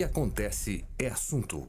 que acontece é assunto.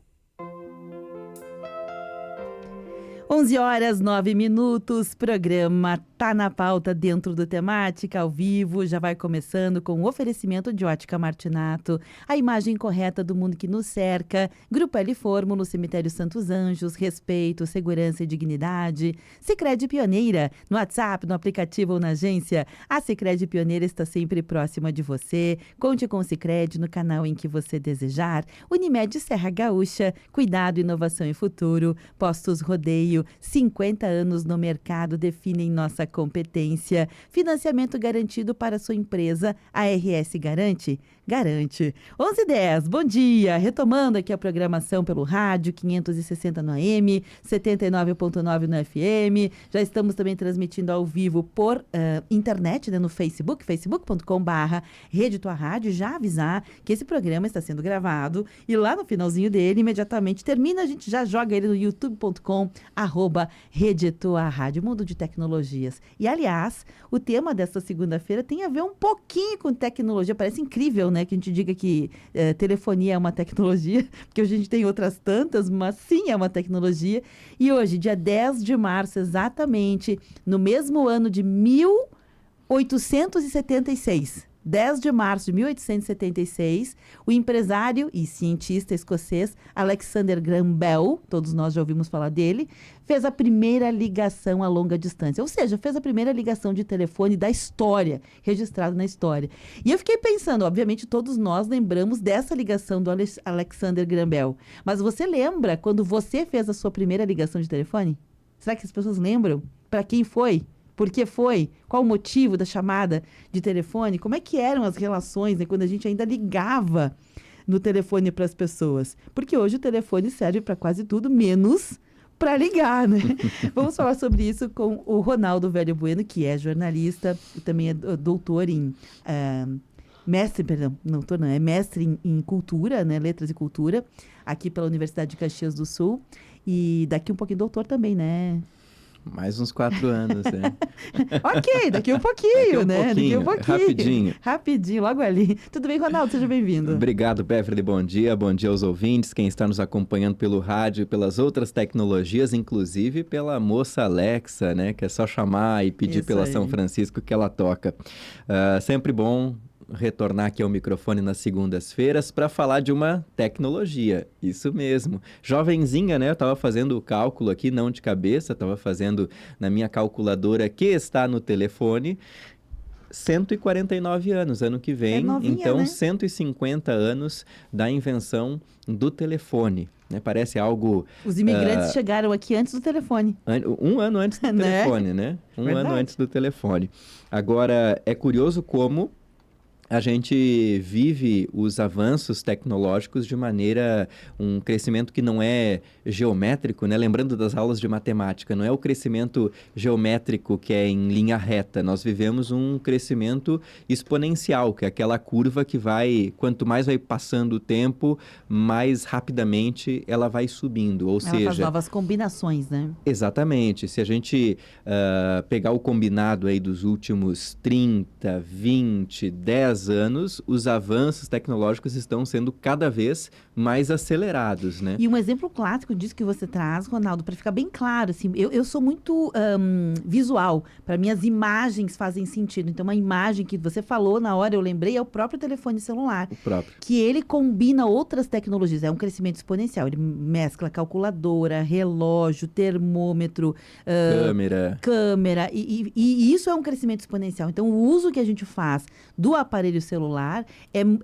11h09, programa Tá na Pauta dentro do Temática, ao vivo, já vai começando com o oferecimento de Ótica Martinato, a imagem correta do mundo que nos cerca, Grupo L Fórmula, Cemitério Santos Anjos, respeito, segurança e dignidade, Sicredi Pioneira, no WhatsApp, no aplicativo ou na agência, a Sicredi Pioneira está sempre próxima de você, conte com o Sicredi no canal em que você desejar, Unimed Serra Gaúcha, cuidado, inovação e futuro, Postos Rodeio, 50 anos no mercado definem nossa competência. Financiamento garantido para sua empresa. A RS Garante? Garante. 11h10, bom dia. Retomando aqui a programação pelo rádio, 560 no AM, 79.9 no FM. Já estamos também transmitindo ao vivo por internet, né, no Facebook, facebook.com/Rede Tua Rádio. Já avisar que esse programa está sendo gravado e lá no finalzinho dele, imediatamente termina, a gente já joga ele no youtube.com/Rede Tua Rádio, mundo de tecnologias. E, aliás, o tema desta segunda-feira tem a ver um pouquinho com tecnologia. Parece incrível, né, que a gente diga que telefonia é uma tecnologia, porque hoje a gente tem outras tantas, mas sim é uma tecnologia. E hoje, dia 10 de março, exatamente, no mesmo ano de 1876, 10 de março de 1876, o empresário e cientista escocês Alexander Graham Bell, todos nós já ouvimos falar dele, fez a primeira ligação a longa distância, ou seja, fez a primeira ligação de telefone da história, registrada na história. E eu fiquei pensando, obviamente todos nós lembramos dessa ligação do Alexander Graham Bell, mas você lembra quando você fez a sua primeira ligação de telefone? Será que as pessoas lembram? Para quem foi? Por que foi? Qual o motivo da chamada de telefone? Como é que eram as relações, né, quando a gente ainda ligava no telefone para as pessoas? Porque hoje o telefone serve para quase tudo, menos para ligar, né? Vamos falar sobre isso com o Ronaldo Velho Bueno, que é jornalista e também é doutor em... mestre em cultura, né? Letras e cultura, aqui pela Universidade de Caxias do Sul. E daqui um pouquinho doutor também, né? Mais uns 4 anos, né? Ok, daqui um pouquinho, né? Daqui um pouquinho. Rapidinho. Rapidinho, logo ali. Tudo bem, Ronaldo? Seja bem-vindo. Obrigado, Beverly. Bom dia aos ouvintes, quem está nos acompanhando pelo rádio, pelas outras tecnologias, inclusive pela moça Alexa, né? Que é só chamar e pedir Isso pela aí. São Francisco que ela toca. Sempre bom retornar aqui ao microfone nas segundas-feiras para falar de uma tecnologia, isso mesmo. Jovenzinha, né? Eu estava fazendo o cálculo aqui, não de cabeça, estava fazendo na minha calculadora que está no telefone, 149 anos, ano que vem, novinha, então né? 150 anos da invenção do telefone. Né? Parece algo... Os imigrantes chegaram aqui antes do telefone. Um ano antes do Né? telefone, né? Um Verdade. ano antes do telefone. Agora, é curioso como a gente vive os avanços tecnológicos de maneira, um crescimento que não é geométrico, né? Lembrando das aulas de matemática, não é o crescimento geométrico que é em linha reta, nós vivemos um crescimento exponencial, que é aquela curva que vai, quanto mais vai passando o tempo, mais rapidamente ela vai subindo, ou Ela faz seja... novas combinações, né? Exatamente. Se a gente pegar o combinado aí dos últimos 30, 20, 10 anos, os avanços tecnológicos estão sendo cada vez mais acelerados, né? E um exemplo clássico disso que você traz, Ronaldo, para ficar bem claro, assim, eu sou muito visual, para mim as imagens fazem sentido. Então, uma imagem que você falou na hora, eu lembrei, é o próprio telefone celular. O próprio. Que ele combina outras tecnologias, é um crescimento exponencial. Ele mescla calculadora, relógio, termômetro, câmera e isso é um crescimento exponencial. Então, o uso que a gente faz do aparelho celular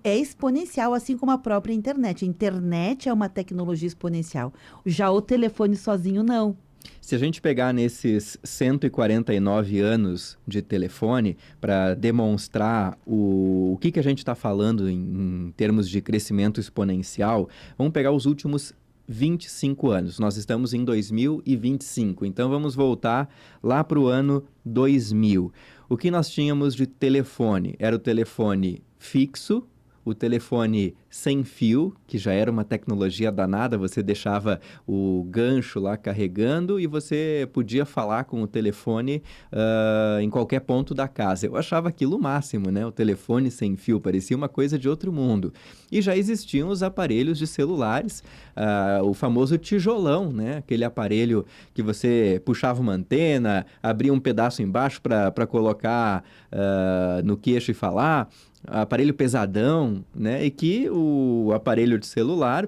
é exponencial, assim como a própria internet. A internet é uma tecnologia exponencial. Já o telefone sozinho, não. Se a gente pegar nesses 149 anos de telefone para demonstrar o que a gente está falando em termos de crescimento exponencial, vamos pegar os últimos 25 anos. Nós estamos em 2025, então vamos voltar lá para o ano 2000. O que nós tínhamos de telefone? Era o telefone fixo, o telefone sem fio, que já era uma tecnologia danada, você deixava o gancho lá carregando e você podia falar com o telefone em qualquer ponto da casa. Eu achava aquilo o máximo, né? O telefone sem fio, parecia uma coisa de outro mundo. E já existiam os aparelhos de celulares, o famoso tijolão, né? Aquele aparelho que você puxava uma antena, abria um pedaço embaixo para colocar no queixo e falar, aparelho pesadão, né? E que o aparelho de celular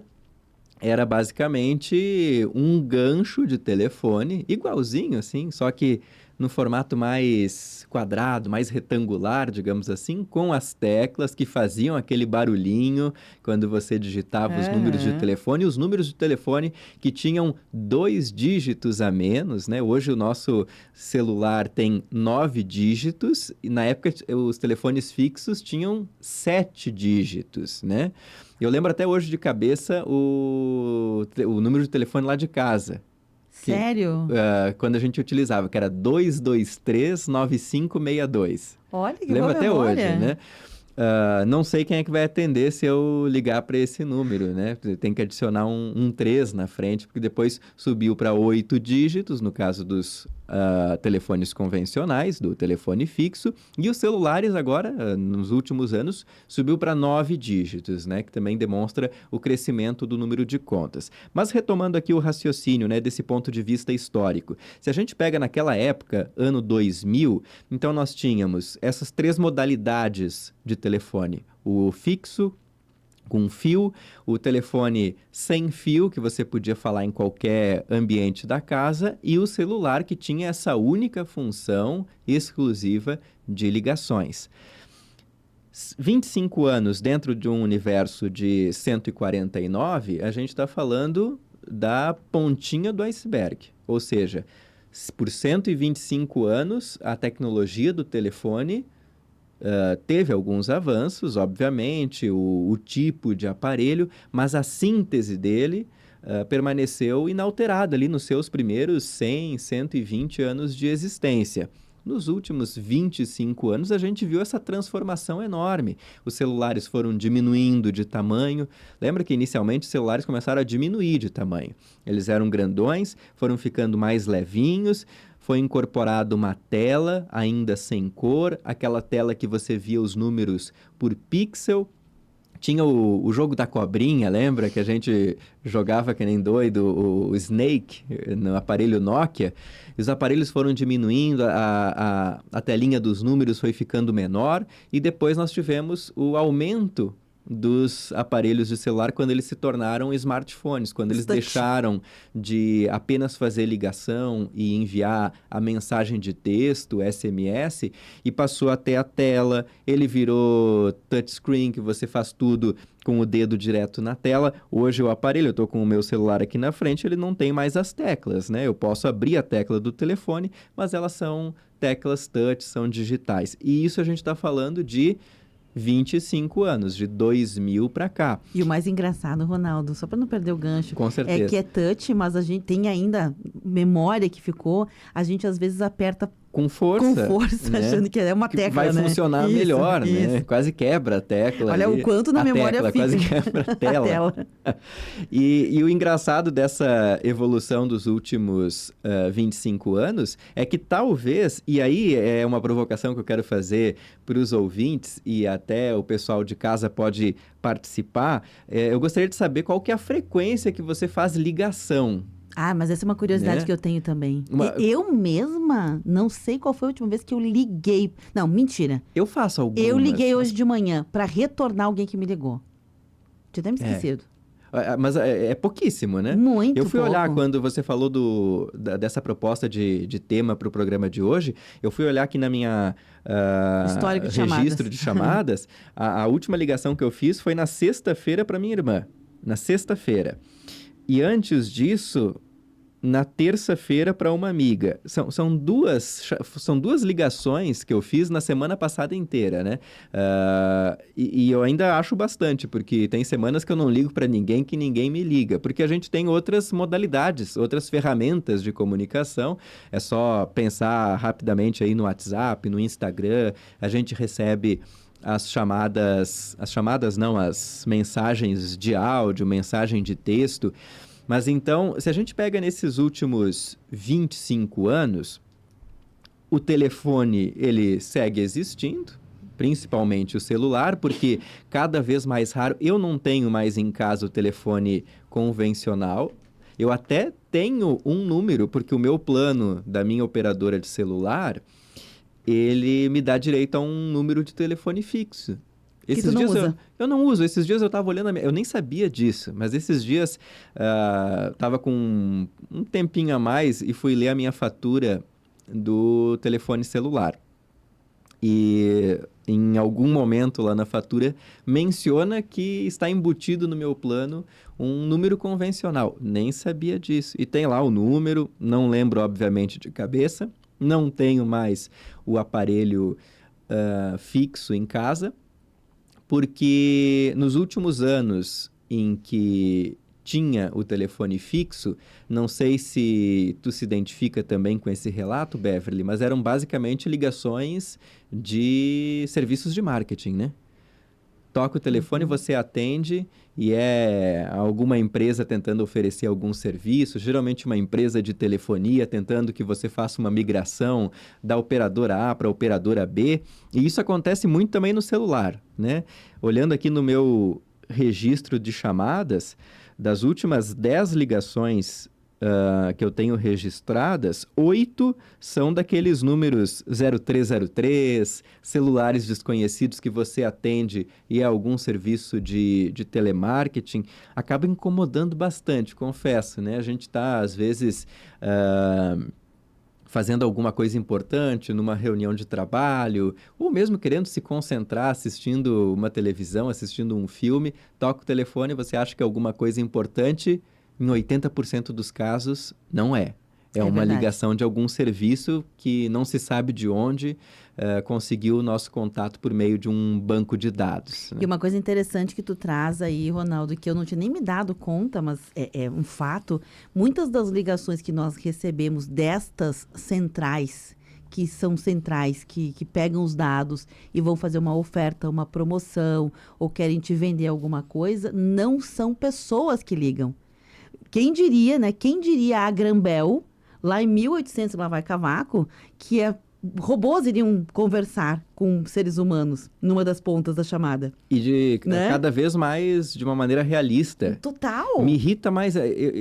era basicamente um gancho de telefone, igualzinho assim, só que no formato mais quadrado, mais retangular, digamos assim, com as teclas que faziam aquele barulhinho quando você digitava os números de telefone, os números de telefone que tinham 2 dígitos a menos, né? Hoje o nosso celular tem 9 dígitos e na época os telefones fixos tinham 7 dígitos, né? Eu lembro até hoje de cabeça o número de telefone lá de casa. Sério? Quando a gente utilizava, que era 223-9562. Olha que Lembro boa até memória. hoje, né? Não sei quem é que vai atender se eu ligar para esse número, né? Tem que adicionar um 3 na frente, porque depois subiu para 8 dígitos, no caso dos telefones convencionais, do telefone fixo, e os celulares agora, nos últimos anos, subiu para 9 dígitos, né? Que também demonstra o crescimento do número de contas. Mas retomando aqui o raciocínio, né, desse ponto de vista histórico, se a gente pega naquela época, ano 2000, então nós tínhamos essas 3 modalidades de telefone, o fixo, com fio, o telefone sem fio, que você podia falar em qualquer ambiente da casa, e o celular, que tinha essa única função exclusiva de ligações. 25 anos dentro de um universo de 149, a gente está falando da pontinha do iceberg, ou seja, por 125 anos, a tecnologia do telefone teve alguns avanços, obviamente, o tipo de aparelho, mas a síntese dele permaneceu inalterada ali nos seus primeiros 100, 120 anos de existência. Nos últimos 25 anos, a gente viu essa transformação enorme. Os celulares foram diminuindo de tamanho. Lembra que inicialmente os celulares começaram a diminuir de tamanho. Eles eram grandões, foram ficando mais levinhos. Foi incorporada uma tela, ainda sem cor, aquela tela que você via os números por pixel. Tinha o jogo da cobrinha, lembra? Que a gente jogava que nem doido, o Snake, no aparelho Nokia. Os aparelhos foram diminuindo, a telinha dos números foi ficando menor, e depois nós tivemos o aumento dos aparelhos de celular quando eles se tornaram smartphones, quando eles deixaram de apenas fazer ligação e enviar a mensagem de texto, SMS, e passou até a tela, ele virou touchscreen, que você faz tudo com o dedo direto na tela. Hoje o aparelho, eu estou com o meu celular aqui na frente, ele não tem mais as teclas, né? Eu posso abrir a tecla do telefone, mas elas são teclas touch, são digitais. E isso a gente está falando de 25 anos, de 2000 para cá. E o mais engraçado, Ronaldo, só para não perder o gancho, Com certeza. é que é touch, mas a gente tem ainda memória que ficou, a gente às vezes aperta com força, né? Achando que é uma tecla, vai funcionar isso, melhor, isso. né? Quase quebra a tecla. Olha ali. O quanto na a memória tecla, fica. Quase quebra a tela. A tela. E o engraçado dessa evolução dos últimos 25 anos é que talvez, e aí é uma provocação que eu quero fazer para os ouvintes e até o pessoal de casa pode participar, eu gostaria de saber qual que é a frequência que você faz ligação. Ah, mas essa é uma curiosidade, né, que eu tenho também. Eu mesma não sei qual foi a última vez que eu liguei. Não, mentira. Eu faço algumas. Eu liguei hoje de manhã para retornar alguém que me ligou. Tinha até me esquecido. Mas é pouquíssimo, né? Muito Eu fui pouco. olhar quando você falou dessa proposta de tema para o programa de hoje. Eu fui olhar aqui na minha registro de chamadas. A última ligação que eu fiz foi na sexta-feira para minha irmã. Na sexta-feira. E antes disso, na terça-feira para uma amiga. São duas ligações que eu fiz na semana passada inteira, né? E eu ainda acho bastante, porque tem semanas que eu não ligo para ninguém, que ninguém me liga, porque a gente tem outras modalidades, outras ferramentas de comunicação. É só pensar rapidamente aí no WhatsApp, no Instagram, a gente recebe as mensagens de áudio, mensagem de texto. Mas então, se a gente pega nesses últimos 25 anos, o telefone, ele segue existindo, principalmente o celular, porque cada vez mais raro, eu não tenho mais em casa o telefone convencional. Eu até tenho um número, porque o meu plano da minha operadora de celular, ele me dá direito a um número de telefone fixo. Que tu não usa. Eu não uso. Esses dias eu estava olhando, eu nem sabia disso, mas esses dias estava com um tempinho a mais e fui ler a minha fatura do telefone celular. E em algum momento lá na fatura menciona que está embutido no meu plano um número convencional. Nem sabia disso. E tem lá o número, não lembro obviamente de cabeça, não tenho mais o aparelho fixo em casa, porque nos últimos anos em que tinha o telefone fixo, não sei se tu se identifica também com esse relato, Beverly, mas eram basicamente ligações de serviços de marketing, né? Toca o telefone, você atende e é alguma empresa tentando oferecer algum serviço, geralmente uma empresa de telefonia tentando que você faça uma migração da operadora A para a operadora B, e isso acontece muito também no celular, né? Olhando aqui no meu registro de chamadas, das últimas 10 ligações que eu tenho registradas, 8 são daqueles números 0303, celulares desconhecidos que você atende e é algum serviço de telemarketing. Acaba incomodando bastante, confesso, né? A gente está, às vezes, fazendo alguma coisa importante numa reunião de trabalho, ou mesmo querendo se concentrar assistindo uma televisão, assistindo um filme, toca o telefone, você acha que é alguma coisa importante, em 80% dos casos, não é. É uma verdade. ligação de algum serviço que não se sabe de onde conseguiu o nosso contato por meio de um banco de dados, né? E uma coisa interessante que tu traz aí, Ronaldo, que eu não tinha nem me dado conta, mas é um fato, muitas das ligações que nós recebemos destas centrais, que são centrais, que pegam os dados e vão fazer uma oferta, uma promoção, ou querem te vender alguma coisa, não são pessoas que ligam. Quem diria, né? Quem diria a Grambel, lá em 1800, lá vai cavaco, que robôs iriam conversar com seres humanos numa das pontas da chamada. E né? Cada vez mais de uma maneira realista. Total! Me irrita mais.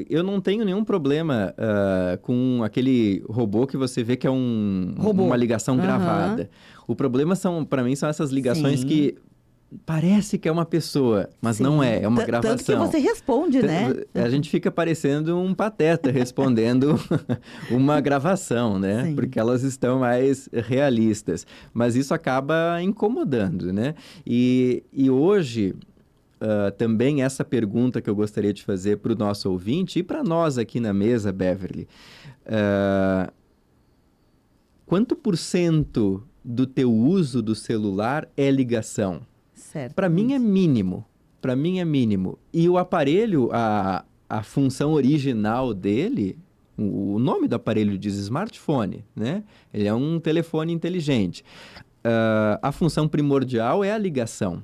Eu não tenho nenhum problema com aquele robô que você vê que é uma ligação gravada. O problema para mim, são essas ligações Sim. que parece que é uma pessoa, mas Sim. não é uma gravação. Tanto que você responde, né? A gente fica parecendo um pateta respondendo uma gravação, né? Sim. Porque elas estão mais realistas. Mas isso acaba incomodando, né? E hoje, também essa pergunta que eu gostaria de fazer para o nosso ouvinte e para nós aqui na mesa, Beverly. Quanto % do teu uso do celular é ligação? Certo. Para mim é mínimo. Para mim é mínimo. E o aparelho, a função original dele, o nome do aparelho diz smartphone, né? Ele é um telefone inteligente. A função primordial é a ligação,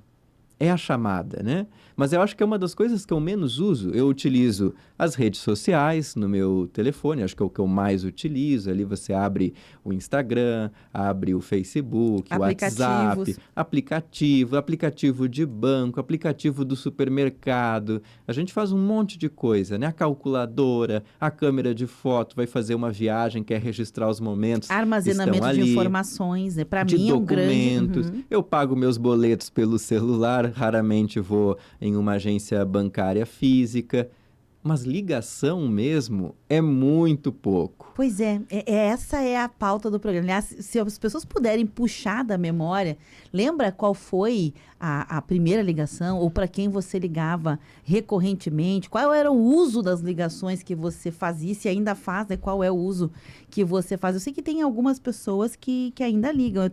é a chamada, né? Mas eu acho que é uma das coisas que eu menos uso. Eu utilizo as redes sociais no meu telefone, acho que é o que eu mais utilizo. Ali você abre o Instagram, abre o Facebook, o WhatsApp, aplicativo de banco, aplicativo do supermercado. A gente faz um monte de coisa, né? A calculadora, a câmera de foto, vai fazer uma viagem, quer registrar os momentos. Armazenamento de informações, né? Para mim é um grande... documentos. Eu pago meus boletos pelo celular, raramente vou em uma agência bancária física, mas ligação mesmo é muito pouco. Pois essa é a pauta do programa. Aliás, se as pessoas puderem puxar da memória, lembra qual foi a primeira ligação, ou para quem você ligava recorrentemente? Qual era o uso das ligações que você fazia, se ainda faz, né? Qual é o uso que você faz? Eu sei que tem algumas pessoas que ainda ligam.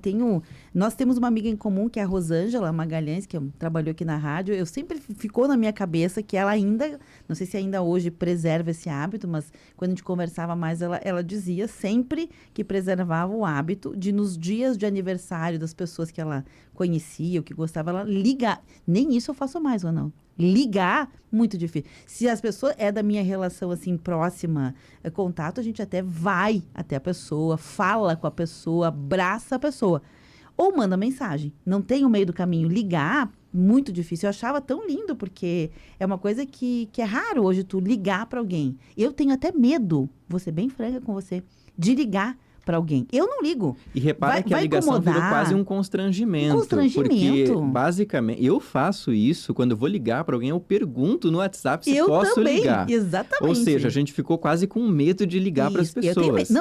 Nós temos uma amiga em comum, que é a Rosângela Magalhães, que trabalhou aqui na rádio. Eu sempre ficou na minha cabeça que ela ainda, não sei se ainda ainda hoje preserva esse hábito, mas quando a gente conversava mais, ela dizia sempre que preservava o hábito de, nos dias de aniversário das pessoas que ela conhecia, ou que gostava, ela ligar. Nem isso eu faço mais, ou não. Ligar, muito difícil. Se as pessoas é da minha relação assim próxima, contato, a gente até vai até a pessoa, fala com a pessoa, abraça a pessoa. Ou manda mensagem. Não tem o meio do caminho. Ligar, muito difícil. Eu achava tão lindo, porque é uma coisa que é raro hoje tu ligar para alguém. Eu tenho até medo, vou ser bem franca com você, de ligar para alguém. Eu não ligo. E repara que a ligação virou quase um constrangimento. Porque, basicamente, eu faço isso, quando eu vou ligar para alguém, eu pergunto no WhatsApp se posso ligar. Exatamente. Ou seja, a gente ficou quase com medo de ligar para as pessoas.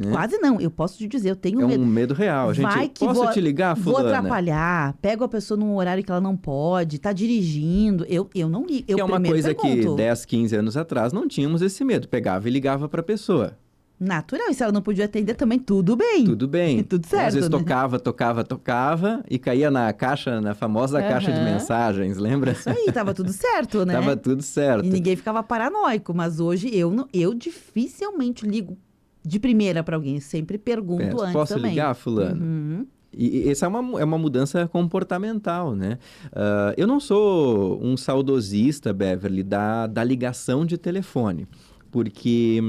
Quase não. Eu posso te dizer, eu tenho medo. É um medo real. Posso te ligar, fulana? Vou atrapalhar, pego a pessoa num horário que ela não pode, tá dirigindo. Eu não ligo. Que é uma coisa que 10, 15 anos atrás não tínhamos esse medo. Pegava e ligava para a pessoa. Natural, e se ela não podia atender também, tudo bem. Tudo bem. Tudo certo, às vezes né? tocava e caía na caixa, na famosa caixa de mensagens, lembra? Isso aí, tava tudo certo, né? Tava tudo certo. E ninguém ficava paranoico, mas hoje eu dificilmente ligo de primeira para alguém, sempre pergunto antes posso também. Ligar, fulano? Uhum. E essa é uma mudança comportamental, né? Eu não sou um saudosista, Beverly, da ligação de telefone. Porque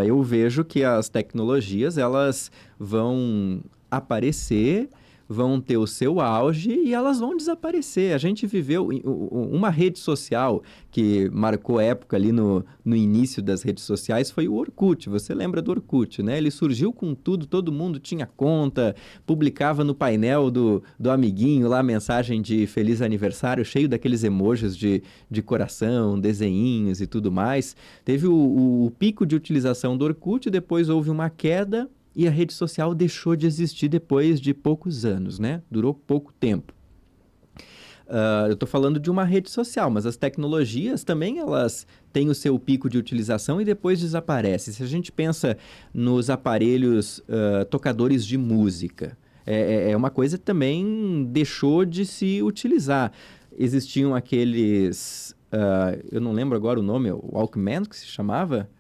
eu vejo que as tecnologias, elas vão aparecer, vão ter o seu auge e elas vão desaparecer. A gente viveu uma rede social que marcou época ali no início das redes sociais, foi o Orkut. Você lembra do Orkut, né? Ele surgiu com tudo, todo mundo tinha conta, publicava no painel do amiguinho lá mensagem de feliz aniversário, cheio daqueles emojis de coração, desenhinhos e tudo mais. Teve o pico de utilização do Orkut, depois houve uma queda, e a rede social deixou de existir depois de poucos anos, né? Durou pouco tempo. Eu estou falando de uma rede social, mas as tecnologias também, elas têm o seu pico de utilização e depois desaparecem. Se a gente pensa nos aparelhos tocadores de música, é uma coisa que também deixou de se utilizar. Existiam aqueles, eu não lembro agora o nome, o Walkman que se chamava?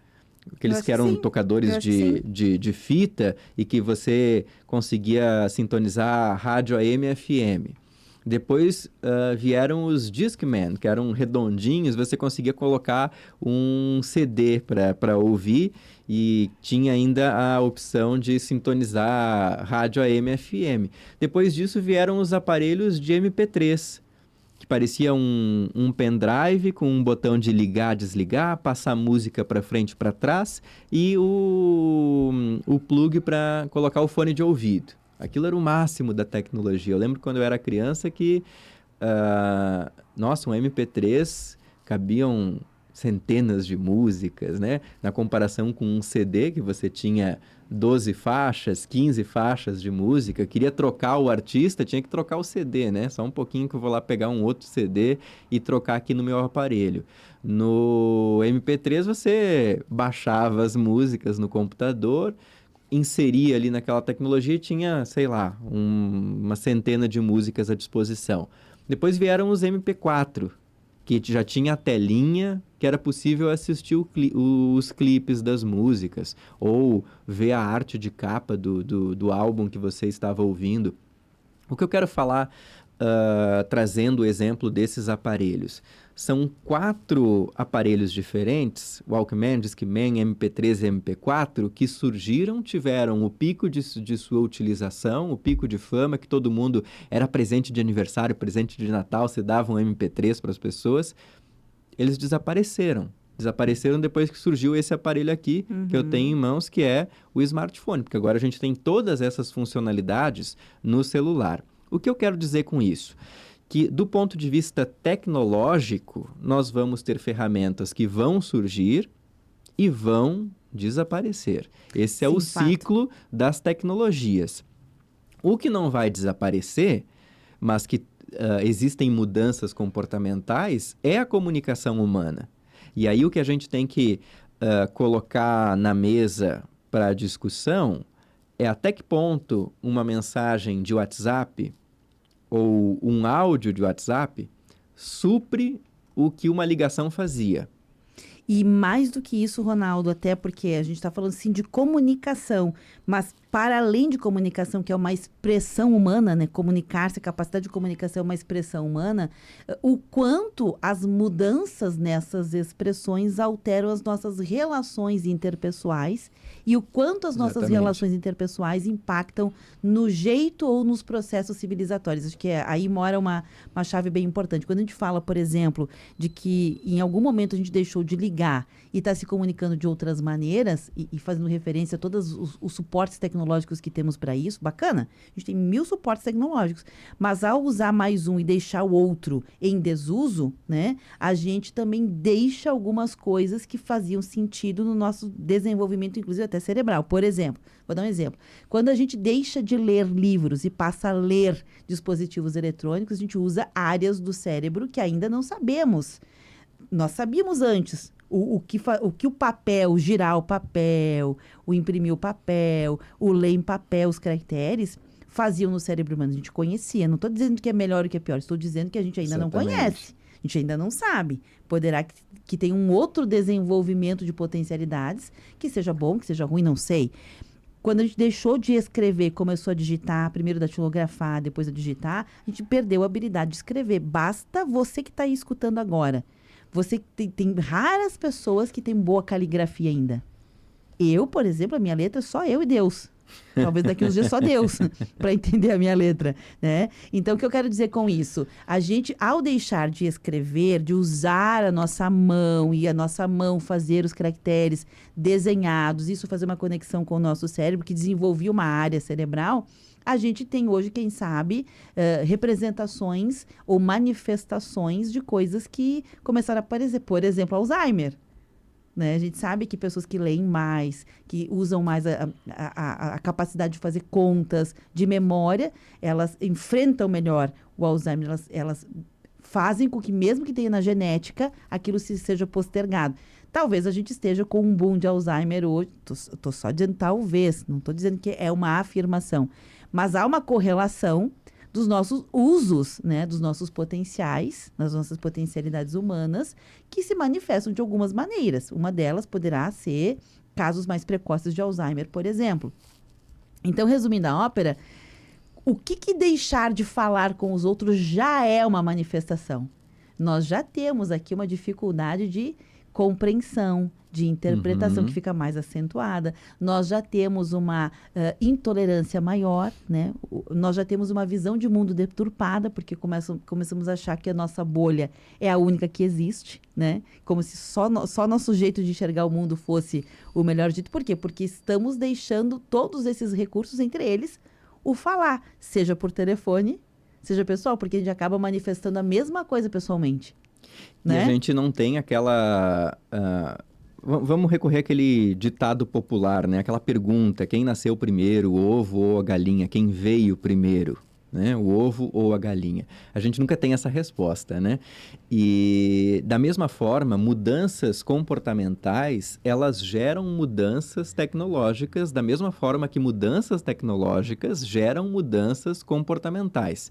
Aqueles que eram tocadores de fita e que você conseguia sintonizar rádio AM e FM. Depois vieram os Discman, que eram redondinhos, você conseguia colocar um CD para ouvir e tinha ainda a opção de sintonizar rádio AM e FM. Depois disso vieram os aparelhos de MP3, que parecia um pendrive com um botão de ligar, desligar, passar música para frente e para trás e o plug para colocar o fone de ouvido. Aquilo era o máximo da tecnologia. Eu lembro quando eu era criança que, um MP3 cabiam centenas de músicas, né? Na comparação com um CD que você tinha 12 faixas, 15 faixas de música, queria trocar o artista, tinha que trocar o CD, né? Só um pouquinho que eu vou lá pegar um outro CD e trocar aqui no meu aparelho. No MP3 você baixava as músicas no computador, inseria ali naquela tecnologia e tinha, sei lá, uma centena de músicas à disposição. Depois vieram os MP4, que já tinha a telinha, que era possível assistir os clipes das músicas, ou ver a arte de capa do álbum que você estava ouvindo. O que eu quero falar, trazendo o exemplo desses aparelhos, são 4 aparelhos diferentes, Walkman, Discman, MP3 e MP4, que surgiram, tiveram o pico de sua utilização, o pico de fama, que todo mundo era presente de aniversário, presente de Natal, se dava um MP3 para as pessoas. Eles desapareceram. Desapareceram depois que surgiu esse aparelho aqui, que eu tenho em mãos, que é o smartphone, porque agora a gente tem todas essas funcionalidades no celular. O que eu quero dizer com isso? Que, do ponto de vista tecnológico, nós vamos ter ferramentas que vão surgir e vão desaparecer. Esse é o ciclo das tecnologias. O que não vai desaparecer, mas que existem mudanças comportamentais, é a comunicação humana. E aí o que a gente tem que colocar na mesa para discussão é até que ponto uma mensagem de WhatsApp ou um áudio de WhatsApp supre o que uma ligação fazia. E mais do que isso, Ronaldo, até porque a gente está falando assim de comunicação, mas para além de comunicação, que é uma expressão humana, né? Comunicar-se, a capacidade de comunicação é uma expressão humana, o quanto as mudanças nessas expressões alteram as nossas relações interpessoais e o quanto as nossas Exatamente. relações interpessoais impactam no jeito ou nos processos civilizatórios. Acho que aí mora uma chave bem importante. Quando a gente fala, por exemplo, de que em algum momento a gente deixou de ligar e está se comunicando de outras maneiras e fazendo referência a todos os suportes tecnológicos que temos para isso, bacana. A gente tem 1000 suportes tecnológicos, mas ao usar mais um e deixar o outro em desuso, né, a gente também deixa algumas coisas que faziam sentido no nosso desenvolvimento, inclusive até cerebral. Por exemplo, vou dar um exemplo. Quando a gente deixa de ler livros e passa a ler dispositivos eletrônicos, a gente usa áreas do cérebro que ainda não sabemos. Nós sabíamos antes o que o papel, girar o papel, o imprimir o papel, o ler em papel, os caracteres, faziam no cérebro humano. A gente conhecia. Não estou dizendo que é melhor ou que é pior. Estou dizendo que a gente ainda não conhece. A gente ainda não sabe. Poderá que tenha um outro desenvolvimento de potencialidades, que seja bom, que seja ruim, não sei. Quando a gente deixou de escrever, começou a digitar, primeiro datilografar, depois a digitar, a gente perdeu a habilidade de escrever. Basta você que está aí escutando agora. Você tem raras pessoas que têm boa caligrafia ainda. Eu, por exemplo, a minha letra, só eu e Deus. Talvez daqui uns dias só Deus para entender a minha letra, né? Então, o que eu quero dizer com isso? A gente, ao deixar de escrever, de usar a nossa mão e a nossa mão fazer os caracteres desenhados, isso fazer uma conexão com o nosso cérebro, que desenvolvia uma área cerebral, a gente tem hoje, quem sabe, representações ou manifestações de coisas que começaram a aparecer. Por exemplo, Alzheimer. Né? A gente sabe que pessoas que leem mais, que usam mais a capacidade de fazer contas, de memória, elas enfrentam melhor o Alzheimer, elas fazem com que, mesmo que tenha na genética, aquilo seja postergado. Talvez a gente esteja com um boom de Alzheimer hoje, estou só dizendo talvez, não estou dizendo que é uma afirmação, mas há uma correlação dos nossos usos, né, dos nossos potenciais, das nossas potencialidades humanas, que se manifestam de algumas maneiras. Uma delas poderá ser casos mais precoces de Alzheimer, por exemplo. Então, resumindo a ópera, o que deixar de falar com os outros já é uma manifestação. Nós já temos aqui uma dificuldade de compreensão, de interpretação que fica mais acentuada. Nós já temos uma intolerância maior, né? Nós já temos uma visão de mundo deturpada, porque começamos a achar que a nossa bolha é a única que existe, né? Como se só nosso jeito de enxergar o mundo fosse o melhor jeito. Por quê? Porque estamos deixando todos esses recursos, entre eles, o falar, seja por telefone, seja pessoal, porque a gente acaba manifestando a mesma coisa pessoalmente. Né? E a gente não tem aquela... vamos recorrer àquele ditado popular, né? Aquela pergunta, quem nasceu primeiro, o ovo ou a galinha? Quem veio primeiro? Né? O ovo ou a galinha? A gente nunca tem essa resposta, né? E, da mesma forma, mudanças comportamentais, elas geram mudanças tecnológicas, da mesma forma que mudanças tecnológicas geram mudanças comportamentais.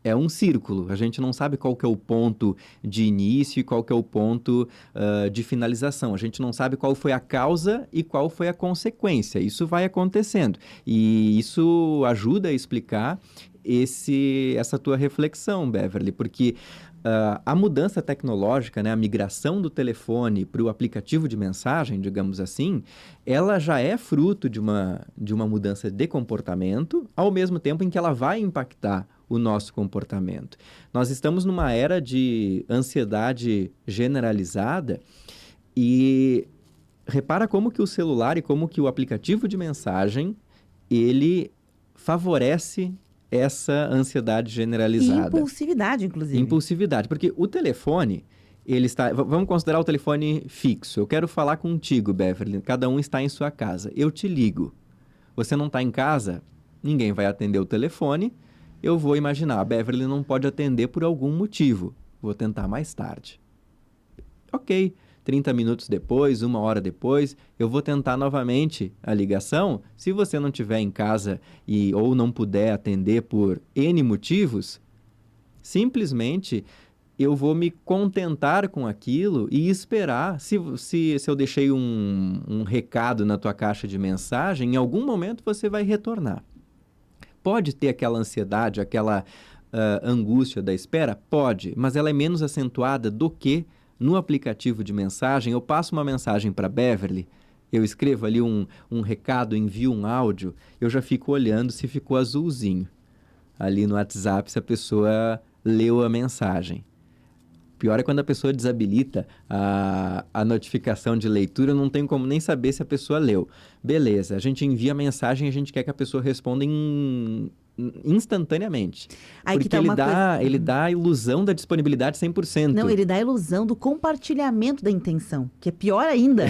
É um círculo, a gente não sabe qual que é o ponto de início e qual que é o ponto de finalização. A gente não sabe qual foi a causa e qual foi a consequência. Isso vai acontecendo e isso ajuda a explicar essa tua reflexão, Beverly, porque a mudança tecnológica, né, a migração do telefone para o aplicativo de mensagem, digamos assim, ela já é fruto de uma mudança de comportamento, ao mesmo tempo em que ela vai impactar o nosso comportamento. Nós estamos numa era de ansiedade generalizada e repara como que o celular e como que o aplicativo de mensagem, ele favorece essa ansiedade generalizada. E impulsividade, inclusive. Impulsividade, porque o telefone, ele está... Vamos considerar o telefone fixo. Eu quero falar contigo, Beverly. Cada um está em sua casa. Eu te ligo. Você não está em casa? Ninguém vai atender o telefone. Eu vou imaginar, a Beverly não pode atender por algum motivo. Vou tentar mais tarde. Ok, 30 minutos depois, 1 hora depois, eu vou tentar novamente a ligação. Se você não estiver em casa ou não puder atender por N motivos, simplesmente eu vou me contentar com aquilo e esperar. Se eu deixei um recado na tua caixa de mensagem, em algum momento você vai retornar. Pode ter aquela ansiedade, aquela angústia da espera? Pode, mas ela é menos acentuada do que no aplicativo de mensagem. Eu passo uma mensagem para Beverly, eu escrevo ali um recado, envio um áudio, eu já fico olhando se ficou azulzinho ali no WhatsApp, se a pessoa leu a mensagem. Pior é quando a pessoa desabilita a notificação de leitura, não tem como nem saber se a pessoa leu. Beleza, a gente envia a mensagem e a gente quer que a pessoa responda instantaneamente. Aí porque que tá ele dá a ilusão da disponibilidade 100%. Não, ele dá a ilusão do compartilhamento da intenção, que é pior ainda.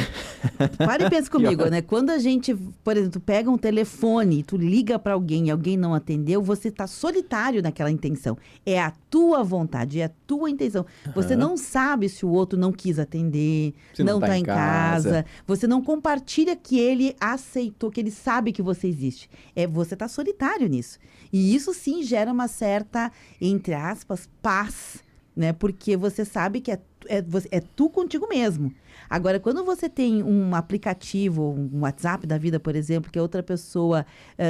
Para e pensa comigo, né? Quando a gente, por exemplo, pega um telefone e tu liga para alguém e alguém não atendeu, você está solitário naquela intenção. É a tua vontade, é a tua intenção. Você não sabe se o outro não quis atender, Se não tá está em em casa. Você não compartilha que ele aceitou, que ele sabe que você existe. Você está solitário nisso. E isso sim gera uma certa, entre aspas, paz, né? Porque você sabe que é tu contigo mesmo. Agora, quando você tem um aplicativo, um WhatsApp da vida, por exemplo, que é outra pessoa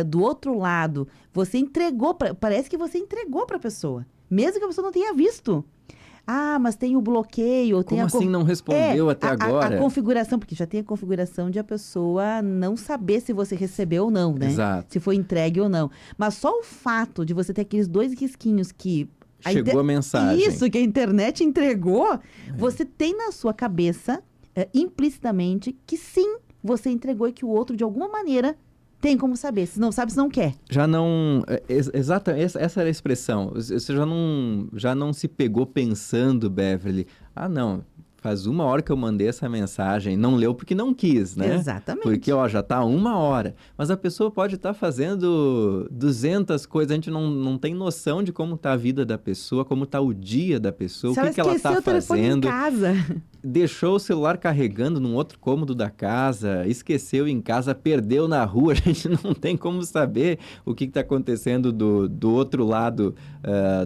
do outro lado, você entregou, parece que você entregou para a pessoa, mesmo que a pessoa não tenha visto. Ah, mas tem o bloqueio. Como assim não respondeu até agora? A configuração, porque já tem a configuração de a pessoa não saber se você recebeu ou não, né? Exato. Se foi entregue ou não. Mas só o fato de você ter aqueles 2 risquinhos que... Chegou a mensagem. Isso, que a internet entregou, você tem na sua cabeça, implicitamente, que sim, você entregou e que o outro, de alguma maneira, tem como saber. Se não sabe, se não quer. Já não... Exata, essa era a expressão. Você já não se pegou pensando, Beverly, não, faz 1 hora que eu mandei essa mensagem, não leu porque não quis, né? Exatamente. Porque, já está 1 hora. Mas a pessoa pode estar fazendo 200 coisas, a gente não tem noção de como está a vida da pessoa, como está o dia da pessoa, Se o que ela está fazendo. Em casa. Deixou o celular carregando num outro cômodo da casa, esqueceu em casa, perdeu na rua, a gente não tem como saber o que está acontecendo do outro lado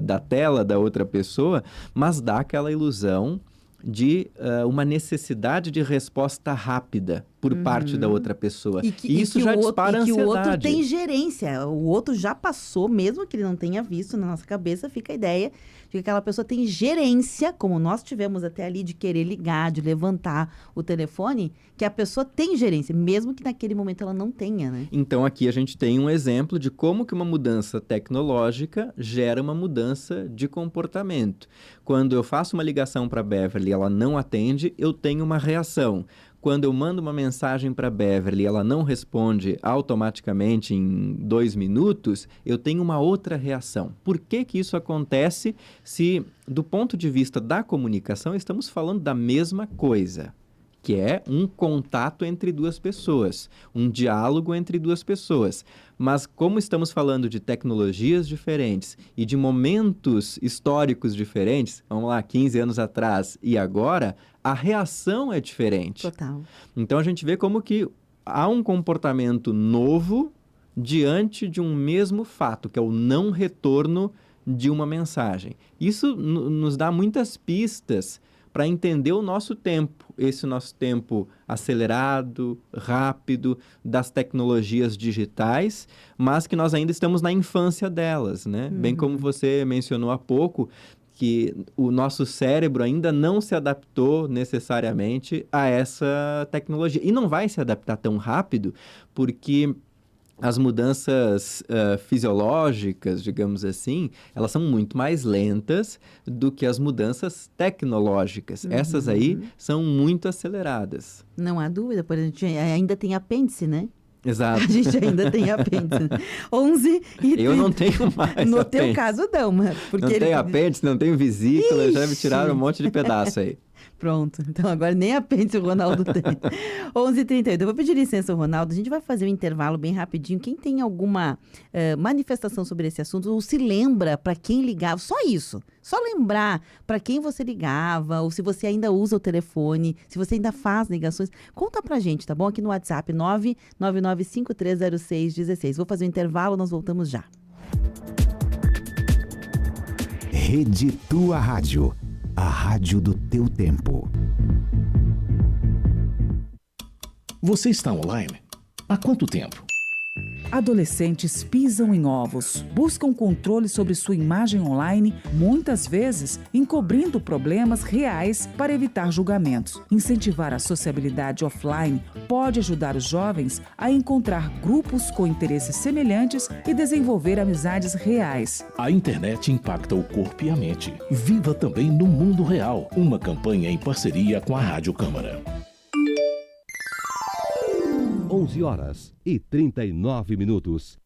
da tela da outra pessoa, mas dá aquela ilusão de uma necessidade de resposta rápida por parte da outra pessoa. E isso já dispara a ansiedade. E que o outro tem gerência. O outro já passou, mesmo que ele não tenha visto na nossa cabeça, fica a ideia de que aquela pessoa tem gerência, como nós tivemos até ali, de querer ligar, de levantar o telefone, que a pessoa tem gerência, mesmo que naquele momento ela não tenha, né? Então, aqui a gente tem um exemplo de como que uma mudança tecnológica gera uma mudança de comportamento. Quando eu faço uma ligação para a Beverly e ela não atende, eu tenho uma reação. Quando eu mando uma mensagem para a Beverly e ela não responde automaticamente em 2 minutos, eu tenho uma outra reação. Por que isso acontece se, do ponto de vista da comunicação, estamos falando da mesma coisa? Que é um contato entre 2 pessoas, um diálogo entre 2 pessoas. Mas como estamos falando de tecnologias diferentes e de momentos históricos diferentes, vamos lá, 15 anos atrás e agora, a reação é diferente. Total. Então a gente vê como que há um comportamento novo diante de um mesmo fato, que é o não retorno de uma mensagem. Isso nos dá muitas pistas para entender o nosso tempo, esse nosso tempo acelerado, rápido, das tecnologias digitais, mas que nós ainda estamos na infância delas, né? Bem como você mencionou há pouco, que o nosso cérebro ainda não se adaptou necessariamente a essa tecnologia. E não vai se adaptar tão rápido, porque as mudanças fisiológicas, digamos assim, elas são muito mais lentas do que as mudanças tecnológicas. Essas aí são muito aceleradas. Não há dúvida, por exemplo, a gente ainda tem apêndice, né? Exato. A gente ainda tem apêndice. 11 e Eu não tenho mais No apêndice. teu caso, não. Porque não tenho apêndice, não tenho vesícula, já me tiraram um monte de pedaço aí. Pronto. Então, agora nem apêndice o Ronaldo tem. 11h38. Eu vou pedir licença ao Ronaldo. A gente vai fazer um intervalo bem rapidinho. Quem tem alguma manifestação sobre esse assunto, ou se lembra para quem ligava, só isso. Só lembrar para quem você ligava, ou se você ainda usa o telefone, se você ainda faz ligações. Conta pra gente, tá bom? Aqui no WhatsApp, 999530616. Vou fazer um intervalo, nós voltamos já. Rede Tua Rádio. a rádio do teu tempo. Você está online? Há quanto tempo? Adolescentes pisam em ovos, buscam controle sobre sua imagem online, muitas vezes encobrindo problemas reais para evitar julgamentos. Incentivar a sociabilidade offline pode ajudar os jovens a encontrar grupos com interesses semelhantes e desenvolver amizades reais. A internet impacta o corpo e a mente. Viva também no mundo real. Uma campanha em parceria com a Rádio Câmara. 11h39.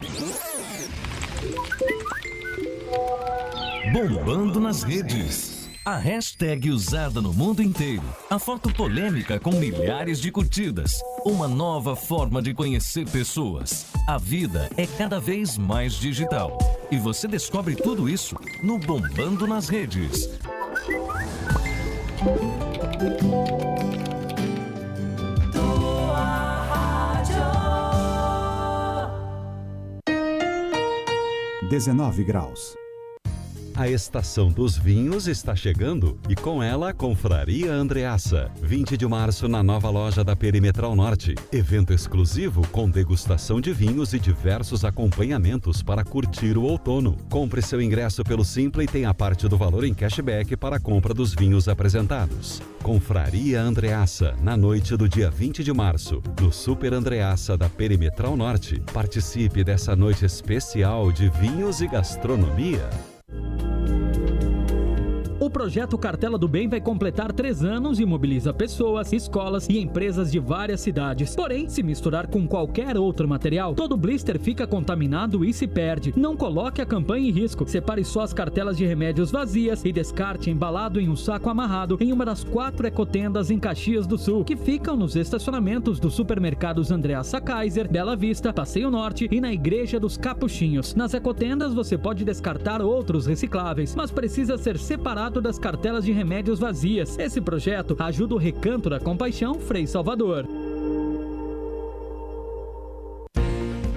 Bombando nas redes. A hashtag usada no mundo inteiro. A foto polêmica com milhares de curtidas. Uma nova forma de conhecer pessoas. A vida é cada vez mais digital. E você descobre tudo isso no Bombando nas Redes. graus. 19 graus. A estação dos vinhos está chegando e com ela a Confraria Andreassa. 20 de março na nova loja da Perimetral Norte. Evento exclusivo com degustação de vinhos e diversos acompanhamentos para curtir o outono. Compre seu ingresso pelo Simpla e tenha parte do valor em cashback para a compra dos vinhos apresentados. Confraria Andreassa, na noite do dia 20 de março, no Super Andreassa da Perimetral Norte. Participe dessa noite especial de vinhos e gastronomia. O projeto Cartela do Bem vai completar 3 anos e mobiliza pessoas, escolas e empresas de várias cidades. Porém, se misturar com qualquer outro material, todo blister fica contaminado e se perde. Não coloque a campanha em risco. Separe só as cartelas de remédios vazias e descarte embalado em um saco amarrado em uma das 4 ecotendas em Caxias do Sul, que ficam nos estacionamentos dos supermercados Andreassa Kaiser, Bela Vista, Passeio Norte e na Igreja dos Capuchinhos. Nas ecotendas você pode descartar outros recicláveis, mas precisa ser separado das cartelas de remédios vazias. Esse projeto ajuda o Recanto da Compaixão Frei Salvador.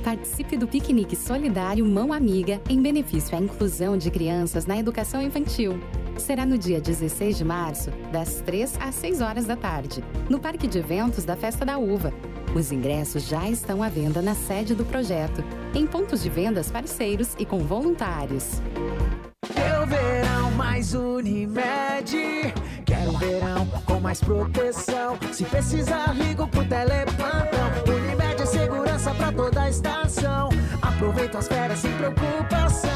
Participe do piquenique solidário Mão Amiga em benefício à inclusão de crianças na educação infantil. Será no dia 16 de março, das 3 às 6 horas da tarde, no Parque de Eventos da Festa da Uva. Os ingressos já estão à venda na sede do projeto, em pontos de vendas parceiros e com voluntários. Teu verão mais Unimed. Quero um verão com mais proteção. Se precisar, ligo pro teleplantão. Unimed é segurança pra toda a estação. Aproveita as férias sem preocupação.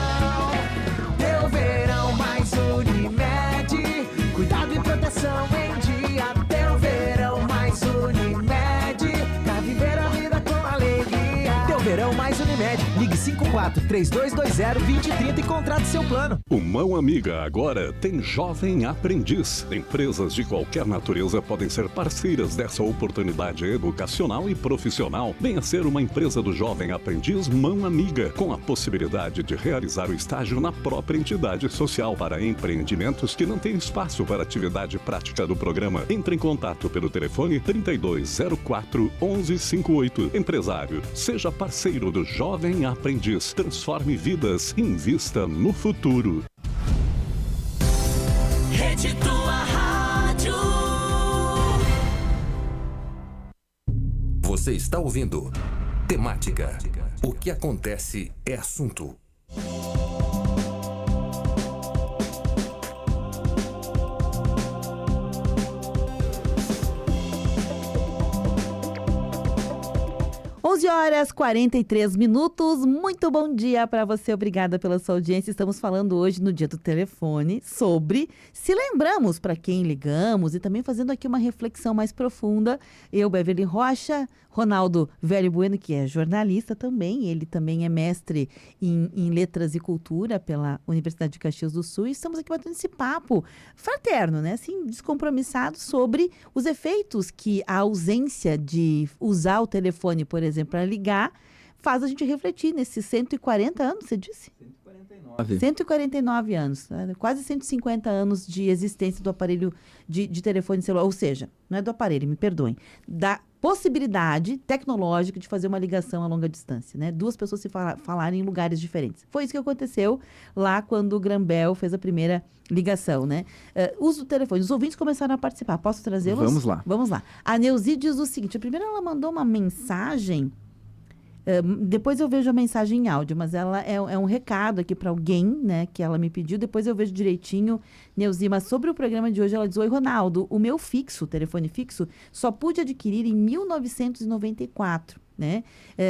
Teu verão mais Unimed. Cuidado e proteção em dia. Teu verão mais Unimed. Pra viver a vida com alegria. Teu verão mais Unimed. Ligue 54-3220-2030 e contrate seu plano. O Mão Amiga agora tem Jovem Aprendiz. Empresas de qualquer natureza podem ser parceiras dessa oportunidade educacional e profissional. Venha ser uma empresa do Jovem Aprendiz Mão Amiga, com a possibilidade de realizar o estágio na própria entidade social para empreendimentos que não têm espaço para atividade prática do programa. Entre em contato pelo telefone 3204-1158. Empresário, seja parceiro do Jovem Aprendiz. Transforme vidas, invista no futuro. Rede Tua Rádio. Você está ouvindo Temática. O que acontece é assunto. Horas 43 minutos. Muito bom dia para você. Obrigada pela sua audiência. Estamos falando hoje no Dia do Telefone sobre se lembramos para quem ligamos e também fazendo aqui uma reflexão mais profunda. Eu, Beverly Rocha, Ronaldo Velho Bueno, que é jornalista também. Ele também é mestre em Letras e Cultura pela Universidade de Caxias do Sul. E estamos aqui batendo esse papo fraterno, né? Assim, descompromissado sobre os efeitos que a ausência de usar o telefone, por exemplo, para ligar, faz a gente refletir nesses 140 anos, você disse? 149 anos, né? Quase 150 anos de existência do aparelho de telefone celular, ou seja, não é do aparelho, me perdoem, da possibilidade tecnológica de fazer uma ligação a longa distância, né? Duas pessoas se falarem em lugares diferentes. Foi isso que aconteceu lá quando o Graham fez a primeira ligação, né? Uso do telefone. Os ouvintes começaram a participar. Posso trazê-los? Vamos lá. Vamos lá. A Neuzi diz o seguinte, primeiro ela mandou uma mensagem, depois eu vejo a mensagem em áudio, mas ela é um recado aqui para alguém, né, que ela me pediu, depois eu vejo direitinho, Neuzi, mas sobre o programa de hoje ela diz, oi Ronaldo, o meu telefone fixo, só pude adquirir em 1994, né,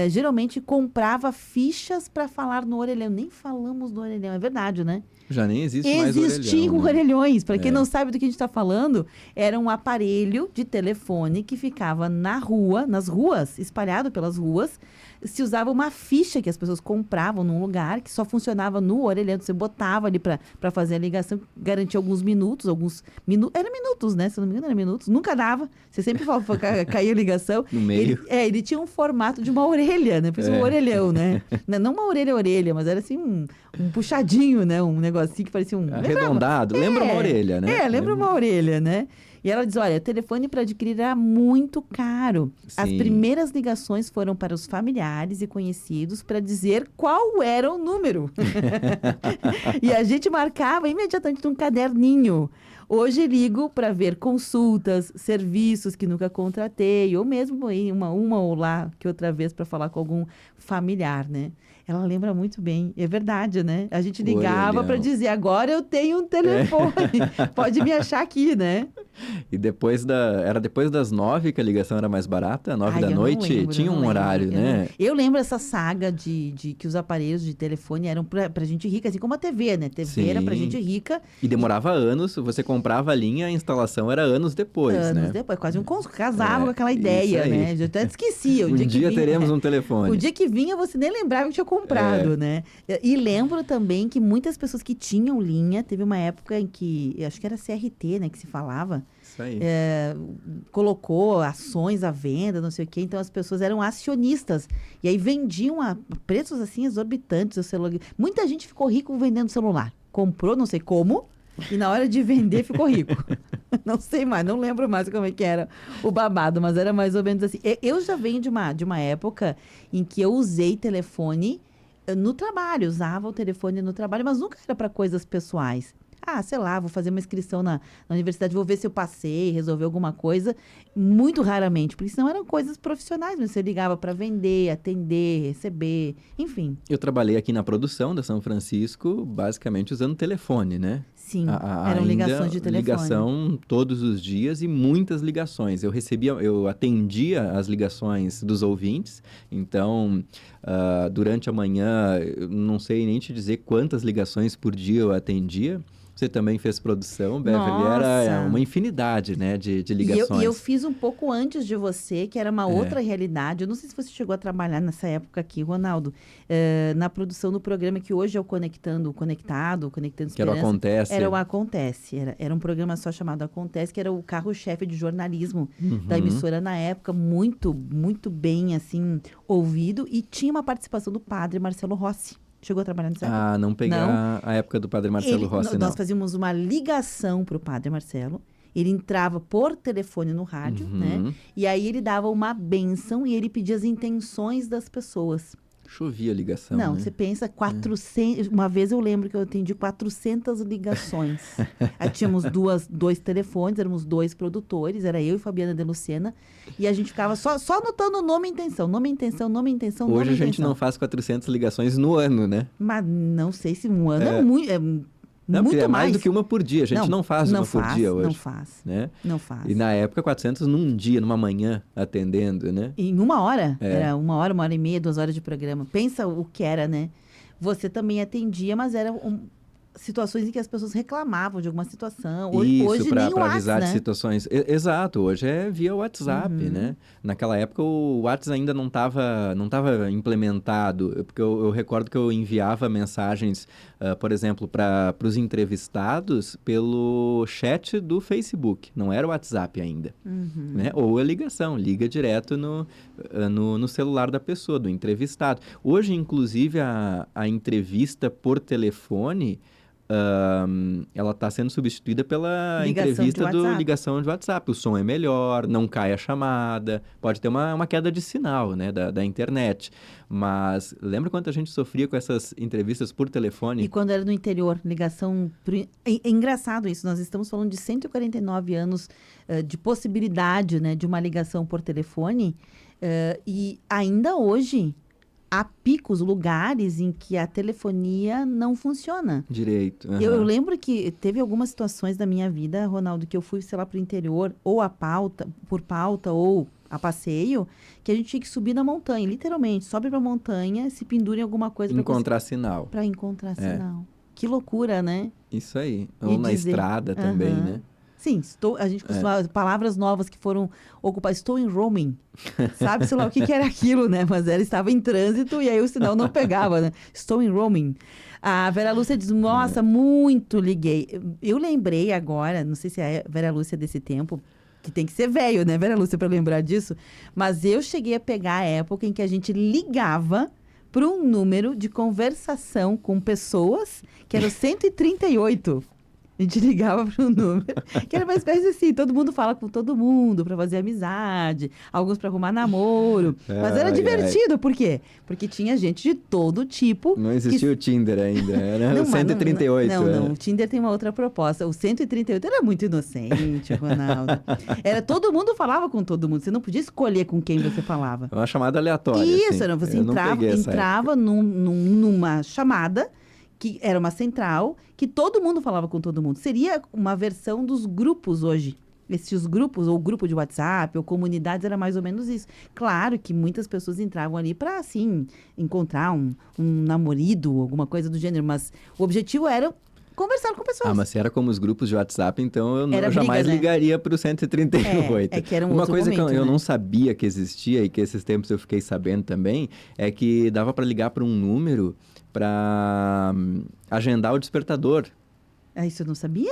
geralmente comprava fichas para falar no orelhão, nem falamos do orelhão, é verdade, né? Já nem existe mais orelhão. Existiam orelhões. Para quem não sabe do que a gente está falando, era um aparelho de telefone que ficava na rua, nas ruas, espalhado pelas ruas. Se usava uma ficha que as pessoas compravam num lugar que só funcionava no orelhão. Você botava ali para fazer a ligação, garantia alguns minutos, era minutos, né? Se eu não me engano, era minutos. Nunca dava. Você sempre caía a ligação. No meio. Ele tinha um formato de uma orelha, né? Por isso um orelhão, né? Não uma orelha, mas era assim um puxadinho, né? Um negocinho que parecia um... Arredondado. Lembra uma orelha, né? Lembra uma orelha, né? E ela diz, olha, o telefone para adquirir era muito caro. Sim. As primeiras ligações foram para os familiares e conhecidos para dizer qual era o número. E a gente marcava imediatamente num caderninho. Hoje ligo para ver consultas, serviços que nunca contratei, ou mesmo uma ou lá que outra vez para falar com algum familiar, né? Ela lembra muito bem, é verdade, né? A gente ligava para dizer, agora eu tenho um telefone, pode me achar aqui, né? E era depois das 9 que a ligação era mais barata, 9 da noite, tinha um horário, né? Eu lembro essa saga de que os aparelhos de telefone eram pra gente rica, assim como a TV, né? TV era pra gente rica. E demorava anos, você comprava a linha, a instalação era anos depois, né? Anos depois, quase casava com aquela ideia, né? Eu até esquecia. Um dia teremos um telefone. O dia que vinha, você nem lembrava que tinha comprado, né? E lembro também que muitas pessoas que tinham linha, teve uma época em que, eu acho que era CRT, né, que se falava, isso aí. Colocou ações à venda, não sei o quê, então as pessoas eram acionistas, e aí vendiam a preços assim exorbitantes o celular. Muita gente ficou rico vendendo celular, comprou, não sei como, e na hora de vender ficou rico. Não sei mais, não lembro mais como é que era o babado, mas era mais ou menos assim. Eu já venho de uma época em que eu usei telefone no trabalho, usava o telefone no trabalho, mas nunca era para coisas pessoais. Sei lá, vou fazer uma inscrição na universidade, vou ver se eu passei, resolver alguma coisa. Muito raramente, porque senão eram coisas profissionais, mas você ligava para vender, atender, receber, enfim. Eu trabalhei aqui na produção da São Francisco, basicamente usando telefone, né? Sim, eram ligações de telefone. Ligação todos os dias e muitas ligações. Eu atendia as ligações dos ouvintes, então, durante a manhã, eu não sei nem te dizer quantas ligações por dia eu atendia. Você também fez produção, Beverly, era uma infinidade, né, de ligações. E eu fiz um pouco antes de você, que era uma outra realidade. Eu não sei se você chegou a trabalhar nessa época aqui, Ronaldo, na produção do programa que hoje é o Conectado Esperança. Que era o Acontece. Era o Acontece. Era um programa só chamado Acontece, que era o carro-chefe de jornalismo da emissora na época, muito, muito bem, ouvido. E tinha uma participação do padre Marcelo Rossi. Chegou a trabalhar nessa época? Não peguei a época do padre Marcelo Rossi, não. Nós fazíamos uma ligação para o padre Marcelo. Ele entrava por telefone no rádio, né? E aí ele dava uma bênção e ele pedia as intenções das pessoas. Chovia ligação, Não, né? você pensa 400... Uma vez eu lembro que eu atendi 400 ligações. Aí tínhamos dois telefones, éramos 2 produtores, era eu e Fabiana de Lucena, e a gente ficava só anotando nome e intenção. Hoje a gente não faz 400 ligações no ano, né? Mas não sei se um ano é muito... Não, muito é mais do que uma por dia. A gente não faz uma por dia hoje. Não faz. Né? Não faz. E na época, 400 num dia, numa manhã, atendendo, né? Em 1 hora. Era 1 hora, 1 hora e meia, 2 horas de programa. Pensa o que era, né? Você também atendia, mas era situações em que as pessoas reclamavam de alguma situação. Hoje para nem o avisar WhatsApp, de situações. Exato, hoje é via WhatsApp, né? Naquela época o WhatsApp ainda não estava implementado, porque eu recordo que eu enviava mensagens, por exemplo, para os entrevistados pelo chat do Facebook, não era o WhatsApp ainda, né? Ou a ligação, liga direto no celular da pessoa, do entrevistado. Hoje, inclusive, a entrevista por telefone ela está sendo substituída pela Ligação entrevista de do WhatsApp. ligação de WhatsApp. O som é melhor, não cai a chamada, pode ter uma queda de sinal, né, da internet. Mas lembra quanto a gente sofria com essas entrevistas por telefone? E quando era no interior, ligação... É engraçado isso, nós estamos falando de 149 anos de possibilidade, né, de uma ligação por telefone, e ainda hoje há picos, lugares em que a telefonia não funciona. Direito. Eu lembro que teve algumas situações da minha vida, Ronaldo, que eu fui, sei lá, para o interior, ou por pauta, ou a passeio, que a gente tinha que subir na montanha, literalmente, sobe para a montanha, se pendura em alguma coisa para encontrar sinal. Para encontrar sinal. Que loucura, né? Isso aí. Ou na estrada também, né? Sim, a gente costuma, palavras novas que foram ocupadas, estou em roaming, sabe-se lá o que era aquilo, né? Mas ela estava em trânsito e aí o sinal não pegava, né? Estou em roaming. A Vera Lúcia diz, nossa, muito liguei. Eu lembrei agora, não sei se é a Vera Lúcia desse tempo, que tem que ser velho, né, Vera Lúcia, para lembrar disso, mas eu cheguei a pegar a época em que a gente ligava para um número de conversação com pessoas que era o 138. A gente ligava para um número, que era uma espécie assim, todo mundo fala com todo mundo para fazer amizade, alguns para arrumar namoro. Mas era divertido, por quê? Porque tinha gente de todo tipo. Não existia o Tinder ainda, era o 138. Não, o Tinder tem uma outra proposta. O 138 era muito inocente, Ronaldo. Todo mundo falava com todo mundo, você não podia escolher com quem você falava. Uma chamada aleatória. Isso, assim. Você entrava numa chamada, que era uma central, que todo mundo falava com todo mundo. Seria uma versão dos grupos hoje. Esses grupos, ou grupo de WhatsApp, ou comunidades, era mais ou menos isso. Claro que muitas pessoas entravam ali para, assim, encontrar um namorado, alguma coisa do gênero, mas o objetivo era conversar com pessoas. Mas se era como os grupos de WhatsApp, então eu jamais briga, né? ligaria para o 138. É que era Uma coisa momento, que eu né? não sabia que existia e que esses tempos eu fiquei sabendo também, é que dava para ligar para um número para agendar o despertador. Isso eu não sabia?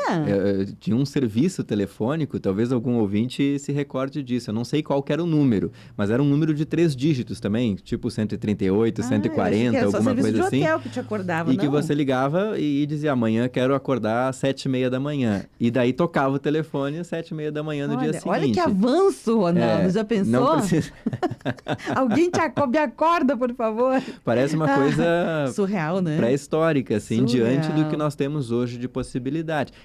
Tinha um serviço telefônico, talvez algum ouvinte se recorde disso. Eu não sei qual que era o número, mas era um número de 3 dígitos também, tipo 138, 140, alguma coisa assim. Era só serviço de hotel que te acordava, E que você ligava e dizia, amanhã quero acordar às 7h30 da manhã. E daí tocava o telefone às 7h30 da manhã no dia seguinte. Olha que avanço, Ronaldo. Já pensou? Não precisa... Alguém me acorda, por favor. Parece uma coisa... surreal, né? Pré-histórica, assim, diante do que nós temos hoje de possibilidade.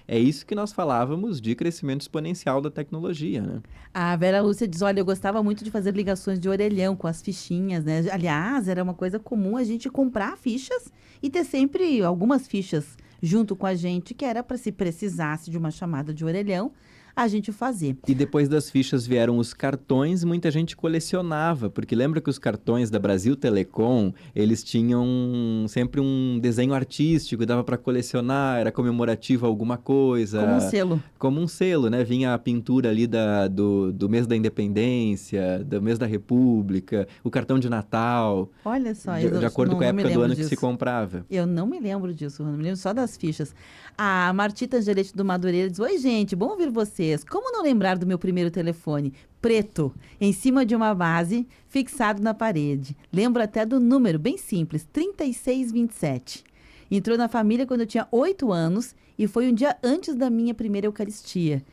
É isso que nós falávamos de crescimento exponencial da tecnologia, né? A Vera Lúcia diz, olha, eu gostava muito de fazer ligações de orelhão com as fichinhas, né? Aliás, era uma coisa comum a gente comprar fichas e ter sempre algumas fichas junto com a gente, que era para se precisasse de uma chamada de orelhão, a gente fazer. E depois das fichas vieram os cartões, muita gente colecionava, porque lembra que os cartões da Brasil Telecom, eles tinham sempre um desenho artístico, dava para colecionar, era comemorativo a alguma coisa. Como um selo. Como um selo, né? Vinha a pintura ali do mês da Independência, do mês da República, o cartão de Natal. Olha só. De acordo com a época do ano que se comprava. Eu não me lembro disso, eu me lembro só das fichas. A Martita Angelete do Madureira diz, oi gente, bom ouvir vocês. Como não lembrar do meu primeiro telefone? Preto, em cima de uma base, fixado na parede. Lembro até do número, bem simples, 3627. Entrou na família quando eu tinha 8 anos e foi um dia antes da minha primeira Eucaristia.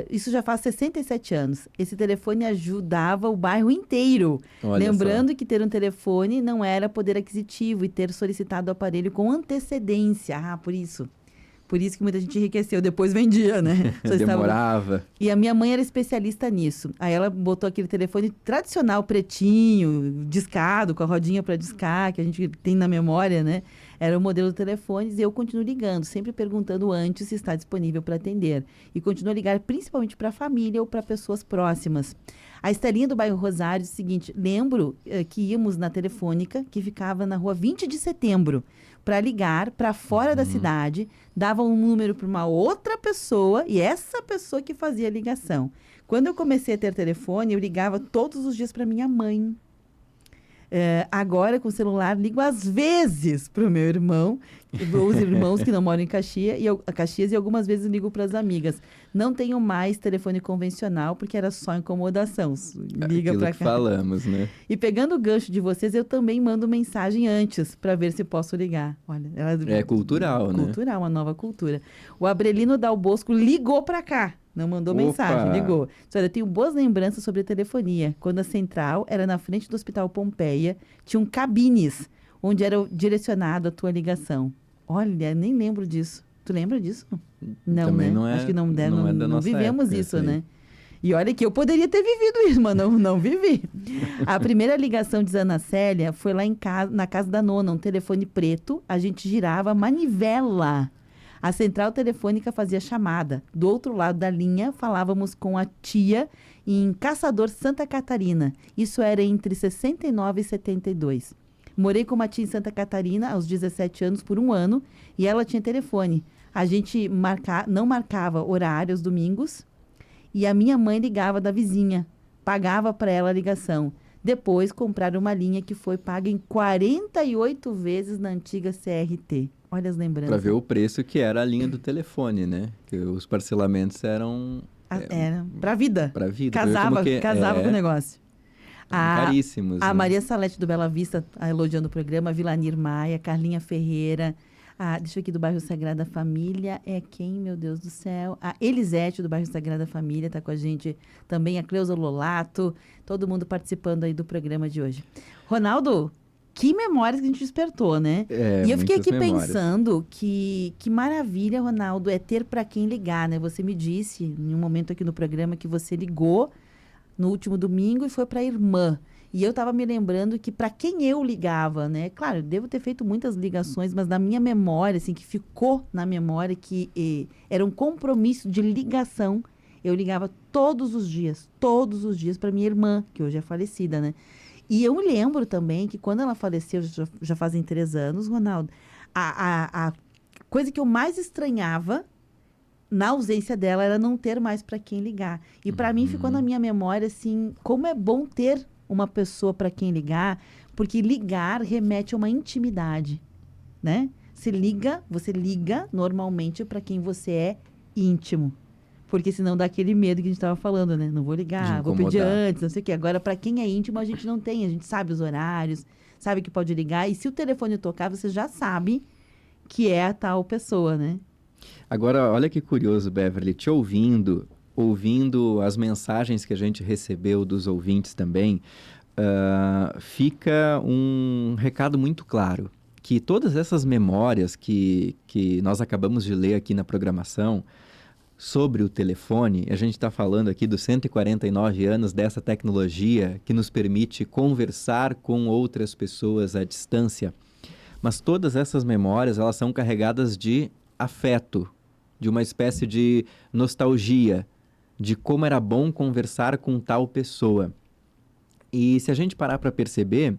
Isso já faz 67 anos. Esse telefone ajudava o bairro inteiro. Olha Lembrando só. que ter um telefone não era poder aquisitivo e ter solicitado o aparelho com antecedência. Por isso. Por isso que muita gente enriqueceu, depois vendia, né? Demorava. E a minha mãe era especialista nisso. Aí ela botou aquele telefone tradicional, pretinho, discado, com a rodinha para discar, que a gente tem na memória, né? Era o modelo de telefones e eu continuo ligando, sempre perguntando antes se está disponível para atender. E continuo a ligar principalmente para a família ou para pessoas próximas. A Estelinha do bairro Rosário diz o seguinte, lembro que íamos na telefônica, que ficava na rua 20 de setembro, para ligar para fora da cidade, dava um número para uma outra pessoa e essa pessoa que fazia a ligação. Quando eu comecei a ter telefone, eu ligava todos os dias para minha mãe. Agora, com o celular, ligo às vezes para o meu irmão, os irmãos que não moram em Caxias, e algumas vezes ligo para as amigas. Não tenho mais telefone convencional, porque era só incomodação. Liga para cá. Falamos, né? E pegando o gancho de vocês, eu também mando mensagem antes, para ver se posso ligar. Olha, é cultural, né? Cultural, uma nova cultura. O Abrelino Dal Bosco ligou para cá. Não mandou mensagem, ligou. Olha, eu tenho boas lembranças sobre telefonia. Quando a central era na frente do Hospital Pompeia, tinham cabines onde era direcionado a tua ligação. Olha, nem lembro disso. Tu lembra disso? Não, também né? não é, acho que não é da nossa vivemos época, isso, né? E olha que eu poderia ter vivido isso, mas não vivi. A primeira ligação de Ana Célia foi lá na casa da nona, um telefone preto. A gente girava a manivela. A central telefônica fazia chamada. Do outro lado da linha, falávamos com a tia em Caçador, Santa Catarina. Isso era entre 69 e 72. Morei com uma tia em Santa Catarina aos 17 anos por 1 ano e ela tinha telefone. A gente não marcava horário aos domingos e a minha mãe ligava da vizinha. Pagava para ela a ligação. Depois compraram uma linha que foi paga em 48 vezes na antiga CRT. Olha as lembranças. Para ver o preço que era a linha do telefone, né? Que os parcelamentos eram... Era para a vida. Para a vida. Casava com o negócio. Caríssimos. A né? Maria Salete do Bela Vista, elogiando o programa, Vilanir Maia, Carlinha Ferreira, deixa eu aqui do bairro Sagrada Família, é quem, meu Deus do céu? A Elisete do bairro Sagrada Família está com a gente também, a Cleusa Lolato, todo mundo participando aí do programa de hoje. Ronaldo, que memórias que a gente despertou, né? E eu fiquei aqui pensando que maravilha, Ronaldo, é ter para quem ligar, né? Você me disse, em um momento aqui no programa, que você ligou no último domingo e foi para a irmã. E eu estava me lembrando que para quem eu ligava, né? Claro, eu devo ter feito muitas ligações, mas na minha memória, assim, que ficou na memória que era um compromisso de ligação. Eu ligava todos os dias para minha irmã, que hoje é falecida, né? E eu lembro também que quando ela faleceu, já fazem 3 anos, Ronaldo, a coisa que eu mais estranhava na ausência dela era não ter mais para quem ligar. E para mim ficou na minha memória, assim, como é bom ter uma pessoa para quem ligar, porque ligar remete a uma intimidade, né? Você liga normalmente para quem você é íntimo. Porque senão dá aquele medo que a gente estava falando, né? Não vou ligar, vou pedir antes, não sei o quê. Agora, para quem é íntimo, a gente não tem. A gente sabe os horários, sabe que pode ligar. E se o telefone tocar, você já sabe que é a tal pessoa, né? Agora, olha que curioso, Beverly, te ouvindo as mensagens que a gente recebeu dos ouvintes também, fica um recado muito claro, que todas essas memórias que nós acabamos de ler aqui na programação sobre o telefone, a gente está falando aqui dos 149 anos dessa tecnologia que nos permite conversar com outras pessoas à distância, mas todas essas memórias, elas são carregadas de afeto, de uma espécie de nostalgia, de como era bom conversar com tal pessoa. E se a gente parar para perceber,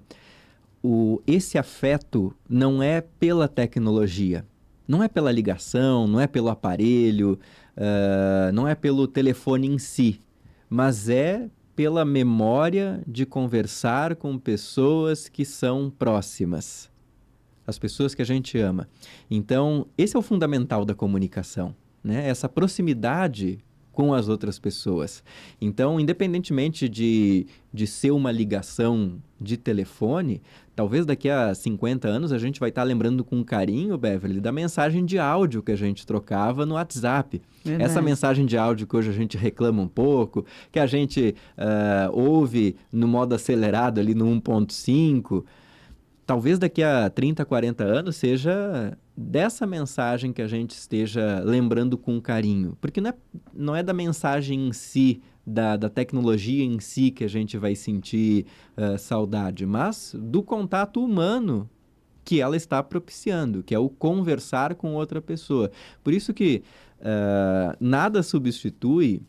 esse afeto não é pela tecnologia, não é pela ligação, não é pelo aparelho, não é pelo telefone em si, mas é pela memória de conversar com pessoas que são próximas. As pessoas que a gente ama. Então, esse é o fundamental da comunicação, né? Essa proximidade com as outras pessoas. Então, independentemente de ser uma ligação de telefone, talvez daqui a 50 anos a gente vai estar lembrando com carinho, Beverly, da mensagem de áudio que a gente trocava no WhatsApp. Verdade. Essa mensagem de áudio que hoje a gente reclama um pouco, que a gente ouve no modo acelerado ali no 1.5... Talvez daqui a 30, 40 anos seja dessa mensagem que a gente esteja lembrando com carinho. Porque não é da mensagem em si, da tecnologia em si que a gente vai sentir saudade, mas do contato humano que ela está propiciando, que é o conversar com outra pessoa. Por isso que nada substitui,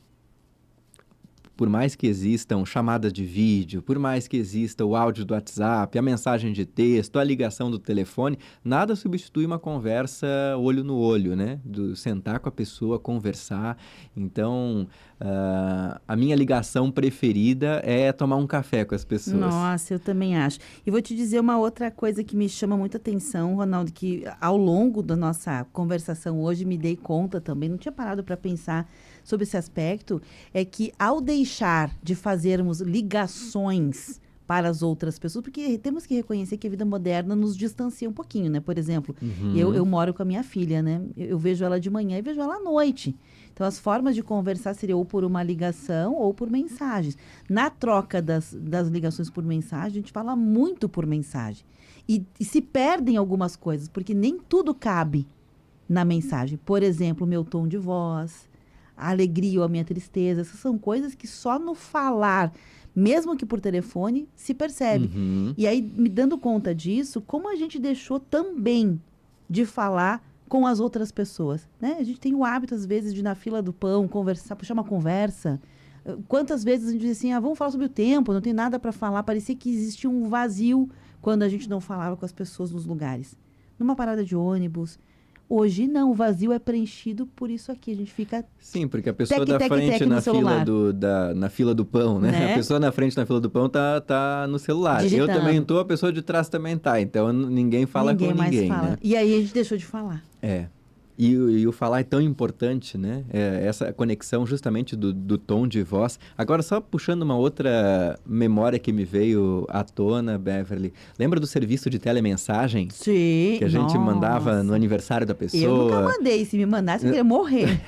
por mais que existam chamadas de vídeo, por mais que exista o áudio do WhatsApp, a mensagem de texto, a ligação do telefone, nada substitui uma conversa olho no olho, né? Do sentar com a pessoa, conversar. Então, a minha ligação preferida é tomar um café com as pessoas. Nossa, eu também acho. E vou te dizer uma outra coisa que me chama muita atenção, Ronaldo, que ao longo da nossa conversação hoje me dei conta também, não tinha parado para pensar sobre esse aspecto, é que ao deixar de fazermos ligações para as outras pessoas, porque temos que reconhecer que a vida moderna nos distancia um pouquinho, né? Por exemplo, eu moro com a minha filha, né? Eu vejo ela de manhã e vejo ela à noite. Então, as formas de conversar seriam ou por uma ligação ou por mensagens. Na troca das ligações por mensagem, a gente fala muito por mensagem. E se perdem algumas coisas, porque nem tudo cabe na mensagem. Por exemplo, o meu tom de voz, a alegria ou a minha tristeza. Essas são coisas que só no falar, mesmo que por telefone, se percebe. E aí, me dando conta disso, como a gente deixou também de falar com as outras pessoas, né? A gente tem o hábito, às vezes, de ir na fila do pão, conversar, puxar uma conversa. Quantas vezes a gente diz assim, vamos falar sobre o tempo, não tem nada para falar. Parecia que existia um vazio quando a gente não falava com as pessoas nos lugares. Numa parada de ônibus. Hoje não, o vazio é preenchido por isso aqui. A gente fica... Sim, porque a pessoa da frente na fila do pão, né? A pessoa na frente na fila do pão tá no celular. Digitando. Eu também tô, a pessoa de trás também tá. Então ninguém fala com ninguém, fala. Né? E aí a gente deixou de falar. E o falar é tão importante, né? Essa conexão justamente do tom de voz. Agora, só puxando uma outra memória que me veio à tona, Beverly. Lembra do serviço de telemensagem? Sim. Que a gente mandava no aniversário da pessoa? Eu nunca mandei. Se me mandasse, eu queria morrer.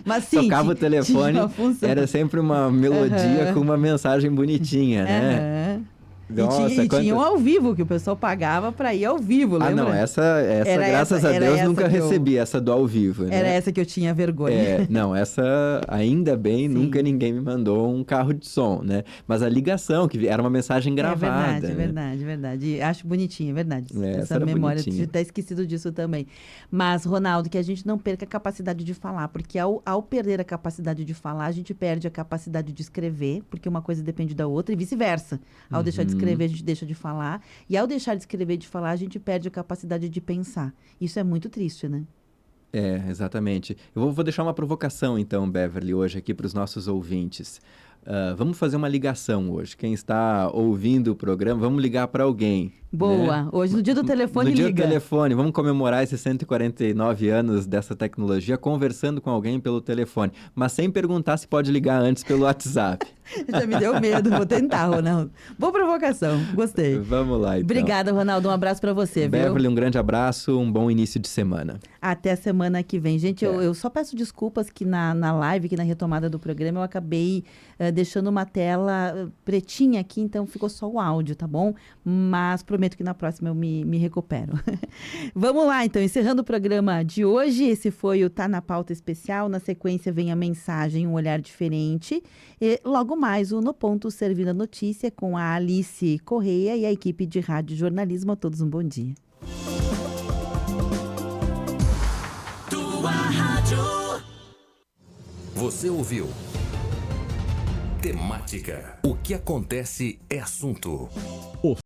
Mas sim, tocava o telefone, era sempre uma melodia com uma mensagem bonitinha, né? Nossa, e tinha um ao vivo, que o pessoal pagava para ir ao vivo, lembra? Não, essa graças a Deus, nunca recebi essa do ao vivo. Né? Era essa que eu tinha vergonha. Não, essa, ainda bem, nunca ninguém me mandou um carro de som, né? Mas a ligação, que era uma mensagem gravada. Verdade. Acho bonitinho, é verdade. Essa memória, bonitinha. eu tinha até esquecido disso também. Mas, Ronaldo, que a gente não perca a capacidade de falar, porque ao perder a capacidade de falar, a gente perde a capacidade de escrever, porque uma coisa depende da outra, e vice-versa. Ao deixar de escrever, a gente deixa de falar. E ao deixar de escrever e de falar, a gente perde a capacidade de pensar. Isso é muito triste, né? Exatamente. Eu vou deixar uma provocação, então, Beverly, hoje aqui para os nossos ouvintes. Vamos fazer uma ligação hoje. Quem está ouvindo o programa, vamos ligar para alguém. Boa. Né? Hoje, no dia do telefone, liga. No dia do telefone, vamos comemorar esses 149 anos dessa tecnologia conversando com alguém pelo telefone, mas sem perguntar se pode ligar antes pelo WhatsApp. Já me deu medo, vou tentar, Ronaldo. Boa provocação, gostei. Vamos lá, então. Obrigada, Ronaldo, um abraço para você, Beverly, viu? um grande abraço, um bom início de semana. Até a semana que vem. Gente, eu só peço desculpas que na live, que na retomada do programa, eu acabei deixando uma tela pretinha aqui, então ficou só o áudio, tá bom? Mas prometo que na próxima eu me recupero. Vamos lá, então, encerrando o programa de hoje. Esse foi o Tá na Pauta Especial. Na sequência vem a mensagem, um olhar diferente. E logo mais o No Ponto Servindo a Notícia com a Alice Correia e a equipe de rádio e jornalismo. A todos um bom dia. Tua rádio. Você ouviu? Temática. O que acontece é assunto.